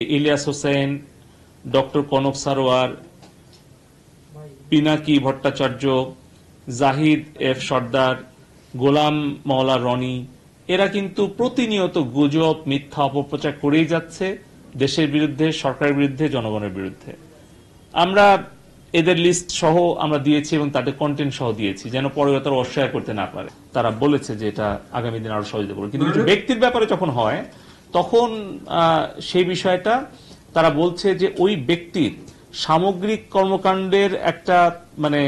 Ilias Hossain, doctor Kanak Sarwar, Pinaki Bhattacharya, Zahid F সর্দার, গোলাম মওলা রনি, এরা কিন্তু প্রতিনিয়ত গুজব, মিথ্যা অপপ্রচার করেই যাচ্ছে দেশের বিরুদ্ধে, সরকারের বিরুদ্ধে, জনগণের বিরুদ্ধে। আমরা এদের লিস্ট সহ আমরা দিয়েছি এবং তাদের কন্টেন্ট সহ দিয়েছি, যেন পরে তারা অস্বীকার করতে না পারে। তারা বলেছে যে এটা আগামী দিন আরো সহযোগিতা করবে, কিন্তু কিছু ব্যক্তির ব্যাপারে যখন হয় তখন সেই বিষয়টা তারা বলছে যে ওই ব্যক্তির সামগ্রিক কর্মকাণ্ডের একটা মানে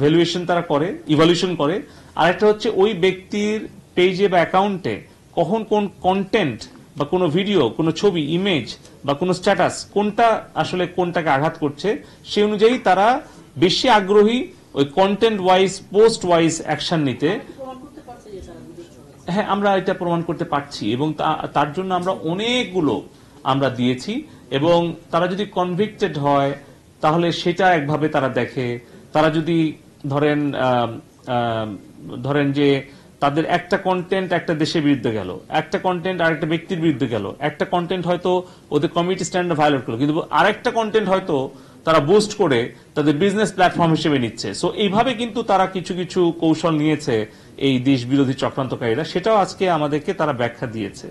ভ্যালুয়েশন তারা করে, ইভালুয়েশন করে। আর একটা হচ্ছে ওই ব্যক্তির পেজে বা অ্যাকাউন্টে কখন কোন কন্টেন্ট বা কোনো ভিডিও, কোনো ছবি, ইমেজ বা কোনো স্ট্যাটাস কোনটা আসলে কোনটাকে আঘাত করছে, সেই অনুযায়ী তারা বেশি আগ্রহী ওই content wise, post wise action নিতে। হ্যাঁ, আমরা এটা প্রমাণ করতে পারছি এবং তার জন্য আমরা অনেকগুলো আমরা দিয়েছি। এবং তারা যদি কনভিক্টেড হয় তাহলে সেটা একভাবে তারা দেখে। তারা যদি ধরেন ধরেন যে তাদের একটা কন্টেন্ট একটা দেশের বিরুদ্ধে গেল, একটা কন্টেন্ট আরেকটা ব্যক্তির বিরুদ্ধে গেল, একটা কন্টেন্ট হয়তো ওদের কমিউনিটি স্ট্যান্ডার্ড ভায়োলেট করলো, কিন্তু আরেকটা কন্টেন্ট হয়তো তারা বুস্ট করে তাদের বিজনেস প্ল্যাটফর্ম হিসেবে নিচ্ছে। সো এইভাবে কিন্তু তারা কিছু কিছু কৌশল নিয়েছে এই দেশ বিরোধী চক্রান্তকারীরা, সেটাও আজকে আমাদেরকে তারা ব্যাখ্যা দিয়েছে।